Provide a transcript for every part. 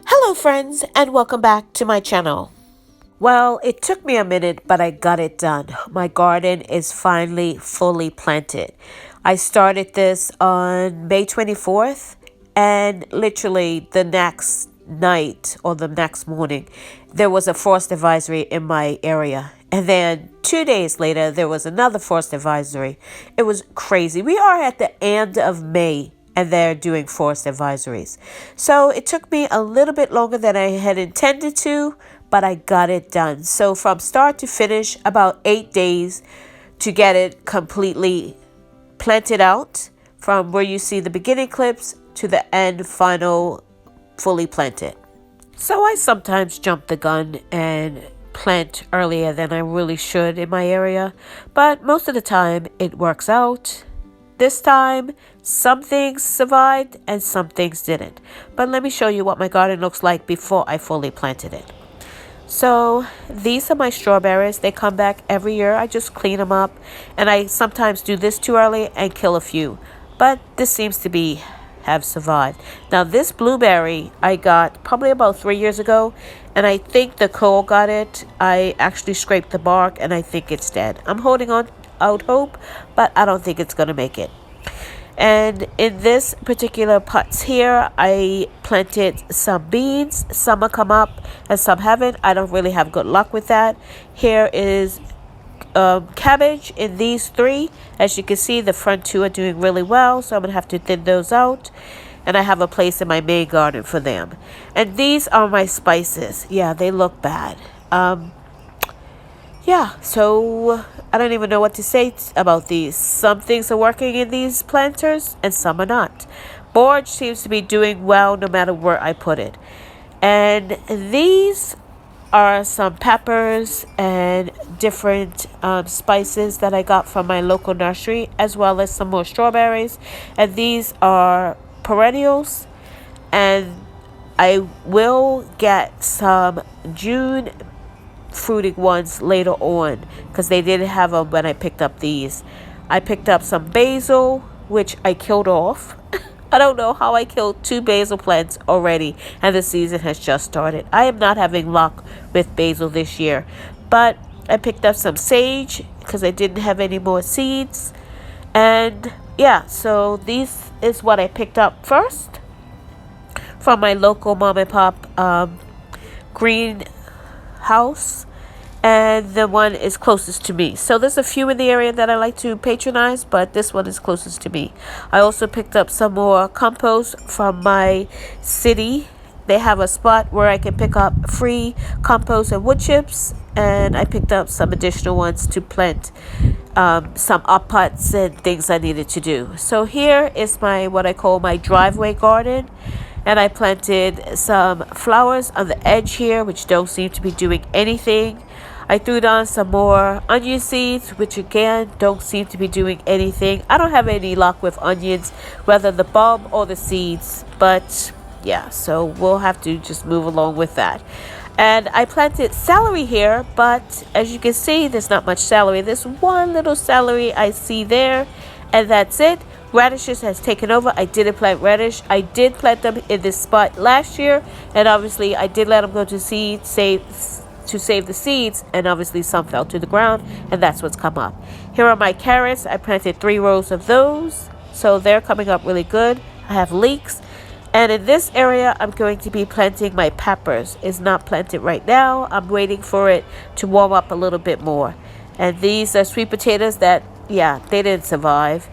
Hello friends and welcome back to my channel. Well, it took me a minute, but I got it done. My garden is finally fully planted. I started this on May 24th, and literally the next night or the next morning, there was a frost advisory in my area. And then 2 days later, there was another frost advisory. It was crazy. We are at the end of May and they're doing forest advisories. So it took me a little bit longer than I had intended to, but I got it done. So from start to finish, about 8 days to get it completely planted out from where you see the beginning clips to the end final fully planted. So I sometimes jump the gun and plant earlier than I really should in my area, but most of the time it works out. This time, some things survived and some things didn't. But let me show you what my garden looks like before I fully planted it. So these are my strawberries. They come back every year. I just clean them up. And I sometimes do this too early and kill a few. But this seems to have survived. Now this blueberry I got probably about 3 years ago. And I think the coal got it. I actually scraped the bark and I think it's dead. I'm holding on out hope, but I don't think it's going to make it. And in this particular pots here, I planted some beans. Some have come up and some haven't. I don't really have good luck with that. Here is cabbage in these three. As you can see, the front two are doing really well, so I'm going to have to thin those out. And I have a place in my main garden for them. And these are my spices. Yeah, they look bad. Yeah, so I don't even know what to say about these. Some things are working in these planters and some are not. Borage seems to be doing well no matter where I put it. And these are some peppers and different spices that I got from my local nursery, as well as some more strawberries. And these are perennials. And I will get some June fruiting ones later on because they didn't have them when I picked up these. I picked up some basil, which I killed off. I don't know how I killed 2 basil plants already, and the season has just started. I am not having luck with basil this year, but I picked up some sage because I didn't have any more seeds. And yeah, so this is what I picked up first from my local mom and pop greenhouse, and the one is closest to me. So there's a few in the area that I like to patronize, but this one is closest to me. I also picked up some more compost from my city. They have a spot where I can pick up free compost and wood chips, and I picked up some additional ones to plant some up pots and things I needed to do. So here is my what I call my driveway garden. And I planted some flowers on the edge here, which don't seem to be doing anything. I threw down some more onion seeds, which again don't seem to be doing anything. I don't have any luck with onions, whether the bulb or the seeds. But yeah, so we'll have to just move along with that. And I planted celery here, but as you can see, there's not much celery. There's one little celery I see there, and that's it. Radishes has taken over. I didn't plant radish. I did plant them in this spot last year, and obviously I did let them go to seed, to save the seeds, and obviously some fell to the ground, and that's what's come up. Here are my carrots. I planted 3 rows of those, so they're coming up really good. I have leeks, and in this area I'm going to be planting my peppers. It's not planted right now. I'm waiting for it to warm up a little bit more. And these are sweet potatoes that, yeah, they didn't survive.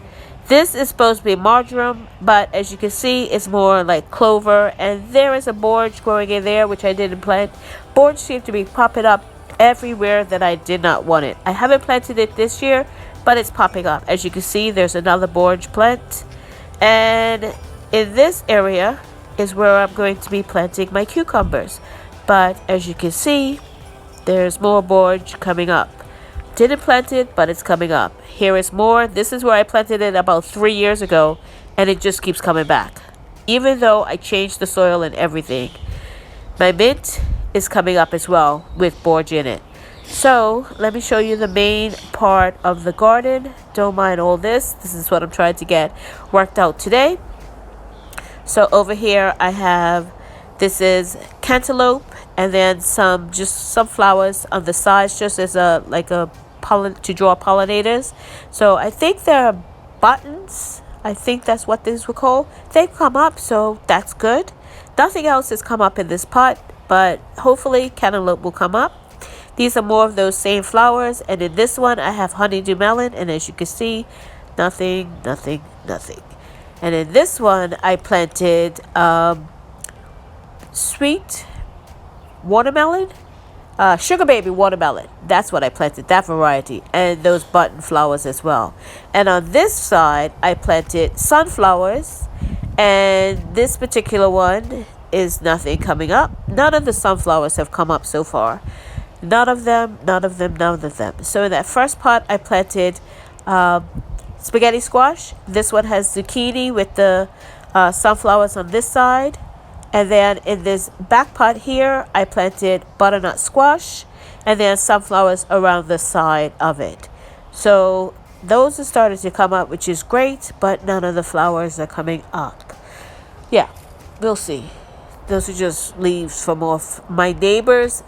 This is supposed to be marjoram, but as you can see, it's more like clover. And there is a borage growing in there, which I didn't plant. Borage seems to be popping up everywhere that I did not want it. I haven't planted it this year, but it's popping up. As you can see, there's another borage plant. And in this area is where I'm going to be planting my cucumbers. But as you can see, there's more borage coming up. Didn't plant it, but it's coming up. Here is more. This is where I planted it about 3 years ago, and it just keeps coming back. Even though I changed the soil and everything. My mint is coming up as well with borage in it. So let me show you the main part of the garden. Don't mind all this. This is what I'm trying to get worked out today. So over here I have, this is cantaloupe, and then some flowers on the sides, just as a pollen to draw pollinators. So I think they're buttons. I think that's what these were called. They've come up, so that's good. Nothing else has come up in this pot, but hopefully cantaloupe will come up. These are more of those same flowers, and in this one I have honeydew melon, and as you can see, nothing, nothing, nothing. And in this one I planted sweet watermelon, sugar baby watermelon. That's what I planted, that variety, and those button flowers as well. And on this side I planted sunflowers, and this particular one is nothing coming up. None of the sunflowers have come up so far. None of them, none of them, none of them. So in that first pot I planted spaghetti squash. This one has zucchini with the sunflowers on this side. And then in this back pot here I planted butternut squash, and then sunflowers around the side of it. So those are starting to come up, which is great, but none of the flowers are coming up. Yeah, we'll see. Those are just leaves from off my neighbor's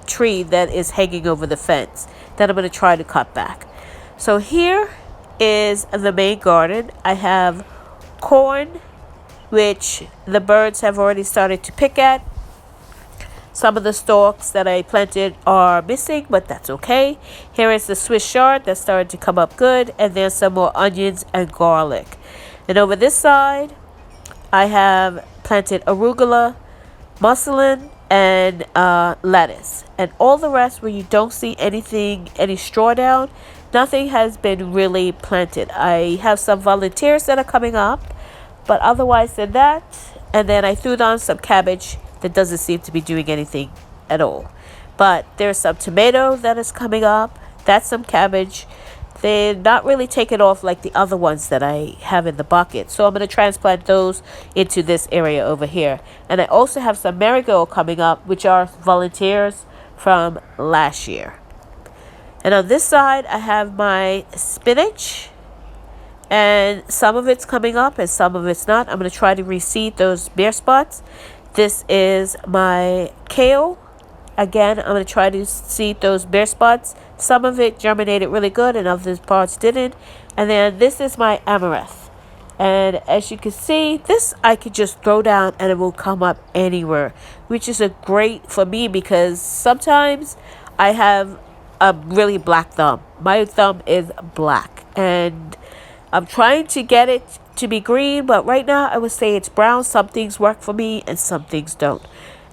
tree that is hanging over the fence that I'm going to try to cut back. So here is the main garden. I have corn, which the birds have already started to pick at. Some of the stalks that I planted are missing, but that's okay. Here is the Swiss chard that started to come up good, and then some more onions and garlic. And over this side I have planted arugula, muslin, and lettuce. And all the rest where you don't see anything, any straw down, nothing has been really planted. I have some volunteers that are coming up, but otherwise than that, and then I threw down some cabbage that doesn't seem to be doing anything at all. But there's some tomato that is coming up. That's some cabbage. They're not really taken off like the other ones that I have in the bucket. So I'm going to transplant those into this area over here. And I also have some marigold coming up, which are volunteers from last year. And on this side, I have my spinach. And some of it's coming up and some of it's not. I'm going to try to reseed those bare spots. This is my kale. Again, I'm going to try to seed those bare spots. Some of it germinated really good and other parts didn't. And then this is my amaranth. And as you can see, this I could just throw down and it will come up anywhere, which is a great for me because sometimes I have a really black thumb. My thumb is black and I'm trying to get it to be green, but right now I would say it's brown. Some things work for me and some things don't.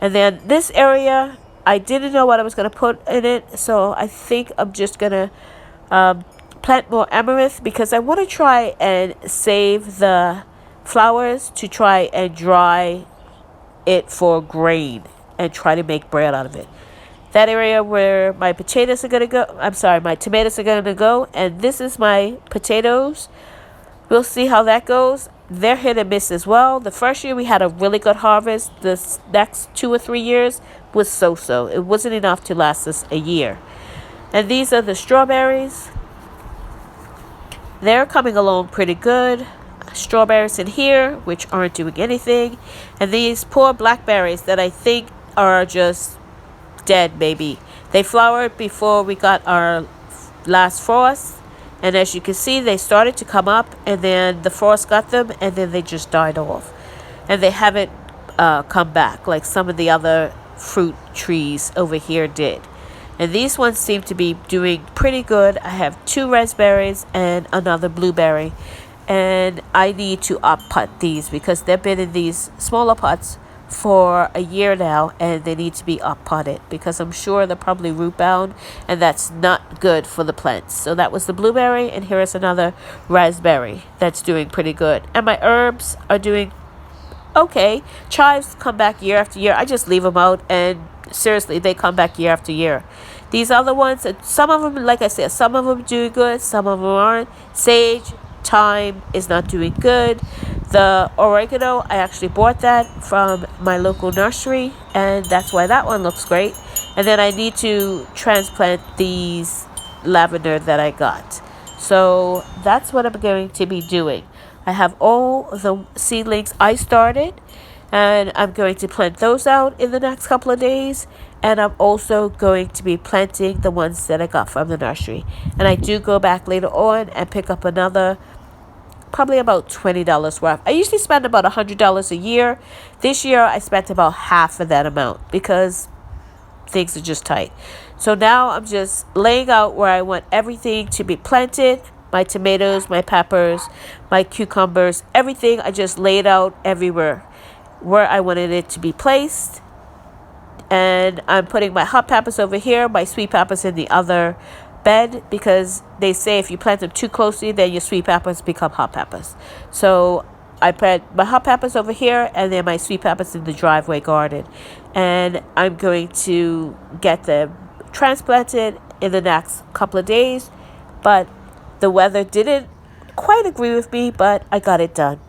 And then this area, I didn't know what I was going to put in it, so I think I'm just going to plant more amaranth because I want to try and save the flowers to try and dry it for grain and try to make bread out of it. That area where my potatoes are going to go, my tomatoes are going to go, and this is my potatoes. We'll see how that goes. They're hit and miss as well. The first year we had a really good harvest. The next 2 or 3 years was so-so. It wasn't enough to last us a year. And these are the strawberries. They're coming along pretty good. Strawberries in here, which aren't doing anything. And these poor blackberries that I think are just dead, maybe. They flowered before we got our last frost. And as you can see, they started to come up, and then the frost got them, and then they just died off. And they haven't come back like some of the other fruit trees over here did. And these ones seem to be doing pretty good. I have 2 raspberries and another blueberry. And I need to up-pot these because they've been in these smaller pots for a year now, and they need to be up-potted because I'm sure they're probably root bound, and that's not good for the plants. So that was the blueberry, and here is another raspberry that's doing pretty good. And my herbs are doing okay. Chives come back year after year. I just leave them out, and seriously, they come back year after year. These other ones, some of them, like I said, some of them do good, some of them aren't. Sage, thyme is not doing good. The oregano, I actually bought that from my local nursery, and that's why that one looks great. And then I need to transplant these lavender that I got. So that's what I'm going to be doing. I have all the seedlings I started, and I'm going to plant those out in the next couple of days. And I'm also going to be planting the ones that I got from the nursery. And I do go back later on and pick up another, probably about $20 worth. I usually spend about $100 a year. This year I spent about half of that amount because things are just tight. So now I'm just laying out where I want everything to be planted. My tomatoes, my peppers, my cucumbers, everything. I just laid out everywhere where I wanted it to be placed. And I'm putting my hot peppers over here, my sweet peppers in the other bed, because they say if you plant them too closely, then your sweet peppers become hot peppers. So I put my hot peppers over here, and then my sweet peppers in the driveway garden. And I'm going to get them transplanted in the next couple of days. But the weather didn't quite agree with me, but I got it done.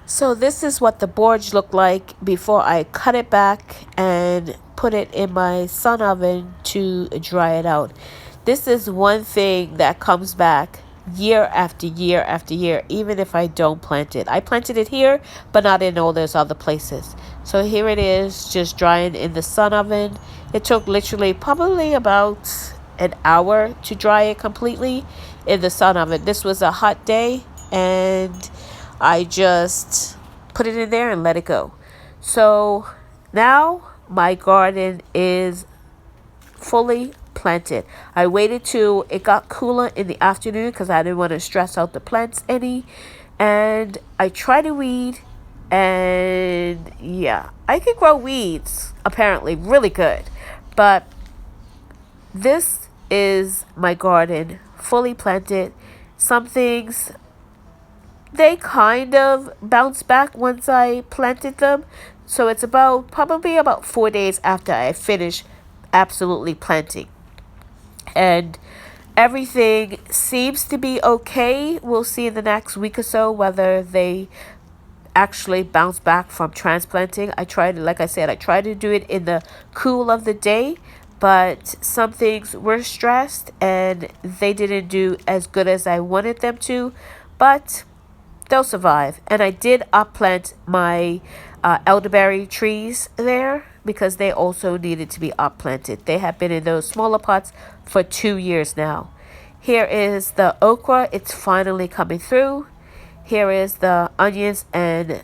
So this is what the borage looked like before I cut it back and put it in my sun oven to dry it out. This is one thing that comes back year after year after year, even if I don't plant it. I planted it here, but not in all those other places. So here it is, just drying in the sun oven. It took literally probably about an hour to dry it completely in the sun oven. This was a hot day, and I just put it in there and let it go. So now my garden is fully planted. I waited till it got cooler in the afternoon because I didn't want to stress out the plants any. And I tried to weed, and yeah, I can grow weeds apparently really good. But this is my garden fully planted. Some things, they kind of bounce back once I planted them. So it's probably about 4 days after I finish absolutely planting. And everything seems to be okay. We'll see in the next week or so whether they actually bounce back from transplanting. Like I said, I tried to do it in the cool of the day, but some things were stressed and they didn't do as good as I wanted them to. But they'll survive. And I did upplant my elderberry trees there because they also needed to be upplanted. They have been in those smaller pots for 2 years now. Here is the okra. It's finally coming through. Here is the onions and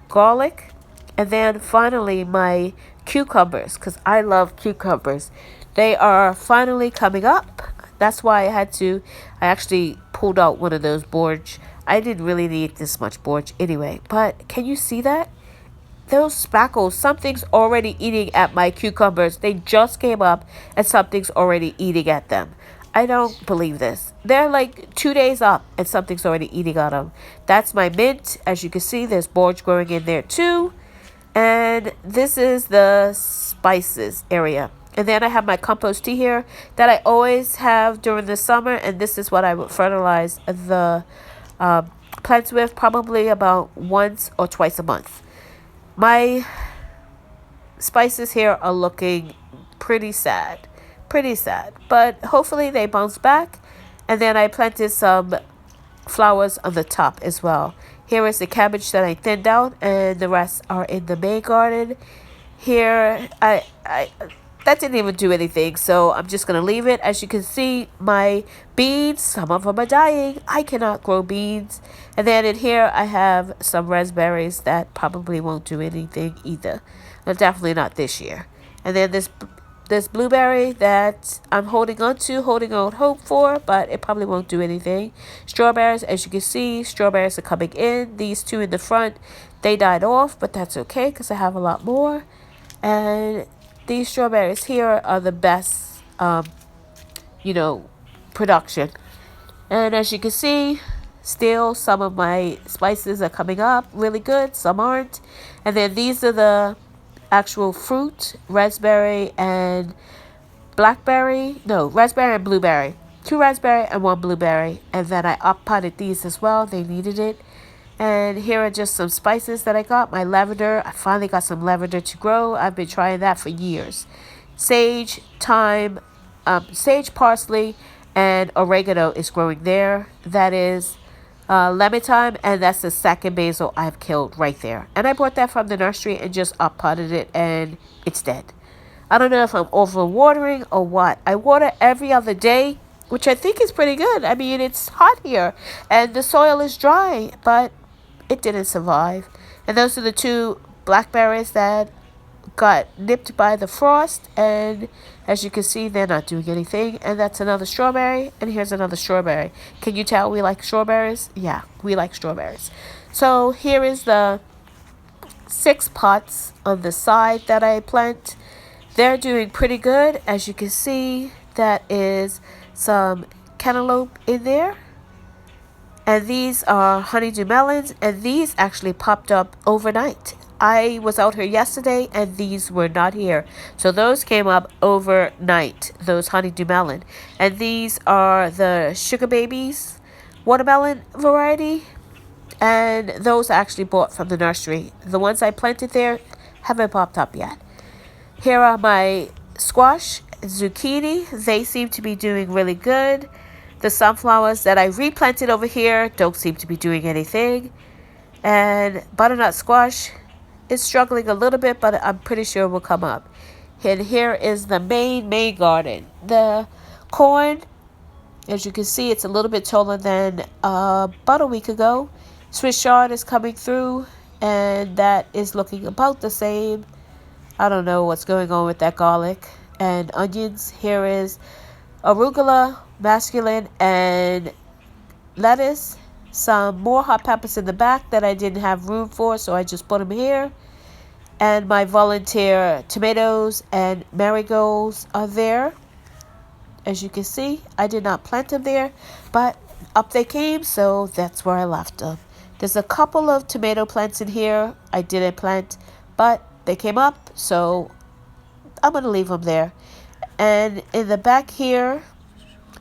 garlic. And then finally my cucumbers, because I love cucumbers. They are finally coming up. That's why I actually pulled out one of those borage. I didn't really need this much borage anyway. But can you see that? Those spackles, something's already eating at my cucumbers. They just came up and something's already eating at them. I don't believe this. They're like 2 days up and something's already eating at them. That's my mint. As you can see, there's borage growing in there too. And this is the spices area. And then I have my compost tea here that I always have during the summer. And this is what I would fertilize the plants with, probably about once or twice a month. My spices here are looking pretty sad. But hopefully they bounce back. And then I planted some flowers on the top as well. Here is the cabbage that I thinned out, and the rest are in the main garden. Here, that didn't even do anything, so I'm just going to leave it. As you can see, my beans, some of them are dying. I cannot grow beans. And then in here, I have some raspberries that probably won't do anything either. But definitely not this year. And then this blueberry that I'm holding out hope for, but it probably won't do anything. Strawberries, as you can see, strawberries are coming in. These two in the front, they died off, but that's okay because I have a lot more. And these strawberries here are the best, production. And as you can see, still some of my spices are coming up really good, some aren't. And then these are the actual fruit, raspberry and blueberry. 2 raspberry and 1 blueberry. And then I up potted these as well. They needed it. And here are just some spices that I got. My lavender, I finally got some lavender to grow. I've been trying that for years. Sage, thyme, sage, parsley, and oregano is growing there. That is lemon thyme, and that's the second basil I've killed right there. And I bought that from the nursery and just up-potted it, and it's dead. I don't know if I'm over-watering or what. I water every other day, which I think is pretty good. I mean, it's hot here, and the soil is dry, but it didn't survive. And those are the two blackberries that got nipped by the frost, and as you can see, they're not doing anything. And that's another strawberry, and here's another strawberry. Can you tell we like strawberries? Yeah, we like strawberries. So here is the 6 pots on the side that I plant. They're doing pretty good. As you can see, that is some cantaloupe in there. And these are honeydew melons, and these actually popped up overnight. I was out here yesterday, and these were not here. So those came up overnight, those honeydew melon. And these are the sugar babies watermelon variety. And those I actually bought from the nursery. The ones I planted there haven't popped up yet. Here are my squash, zucchini. They seem to be doing really good. The sunflowers that I replanted over here don't seem to be doing anything. And butternut squash is struggling a little bit, but I'm pretty sure it will come up. And here is the main garden. The corn, as you can see, it's a little bit taller than about a week ago. Swiss chard is coming through, and that is looking about the same. I don't know what's going on with that garlic and onions. Here is arugula, masculine, and lettuce. Some more hot peppers in the back that I didn't have room for, so I just put them here. And my volunteer tomatoes and marigolds are there. As you can see, I did not plant them there, but up they came, so that's where I left them. There's a couple of tomato plants in here I didn't plant, but they came up, so I'm going to leave them there. And in the back here,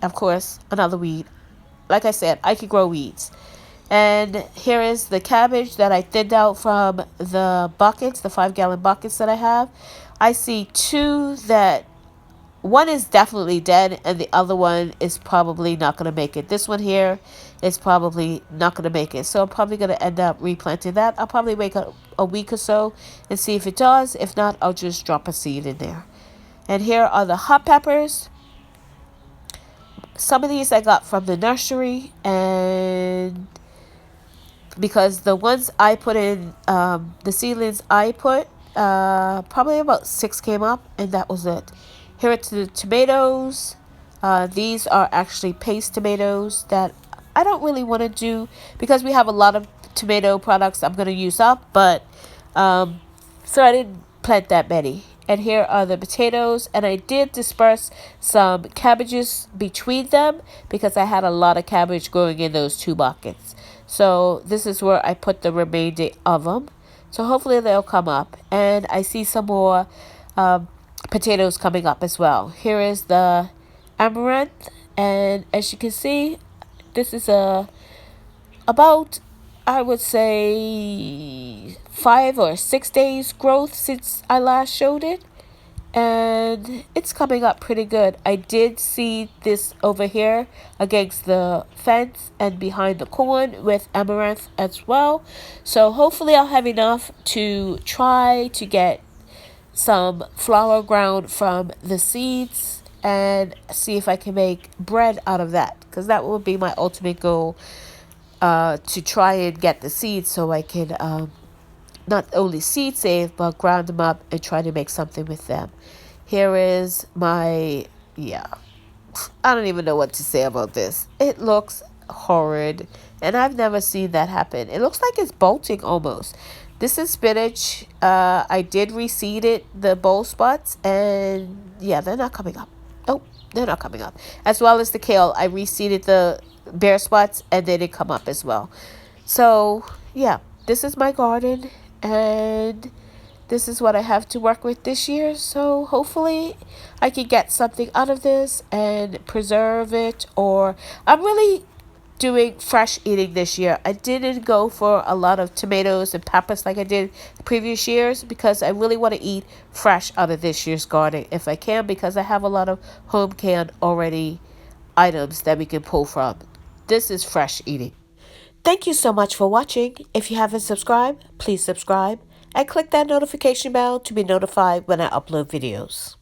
of course, another weed. Like I said, I could grow weeds. And here is the cabbage that I thinned out from the buckets, the 5-gallon buckets that I have. I see 2 that, one is definitely dead, and the other one is probably not going to make it. This one here is probably not going to make it. So I'm probably going to end up replanting that. I'll probably wait a week or so and see if it does. If not, I'll just drop a seed in there. And here are the hot peppers. Some of these I got from the nursery, and because the ones I put in, the seedlings I put, probably about 6 came up, and that was it. Here are the tomatoes. These are actually paste tomatoes that I don't really want to do because we have a lot of tomato products I'm going to use up, but so I didn't plant that many. And here are the potatoes, and I did disperse some cabbages between them because I had a lot of cabbage growing in those 2 buckets. So this is where I put the remainder of them. So hopefully they'll come up. And I see some more potatoes coming up as well. Here is the amaranth, and as you can see, this is about, I would say, 5 or 6 days growth since I last showed it, and it's coming up pretty good. I did see this over here against the fence and behind the corn with amaranth as well, so hopefully I'll have enough to try to get some flour ground from the seeds and see if I can make bread out of that, because that will be my ultimate goal, to try and get the seeds so I can not only seed save but ground them up and try to make something with them. Here is my, I don't even know what to say about this. It looks horrid, and I've never seen that happen. It looks like it's bolting almost. This is spinach. I did reseed it, the bowl spots, and yeah, they're not coming up. Oh, they're not coming up. As well as the kale, I reseeded the bare spots and they didn't come up as well. So yeah, this is my garden, and this is what I have to work with this year. So hopefully I can get something out of this and preserve it, or I'm really doing fresh eating this year. I didn't go for a lot of tomatoes and peppers like I did previous years because I really want to eat fresh out of this year's garden if I can, because I have a lot of home canned already items that we can pull from. This is fresh eating. Thank you so much for watching. If you haven't subscribed, please subscribe and click that notification bell to be notified when I upload videos.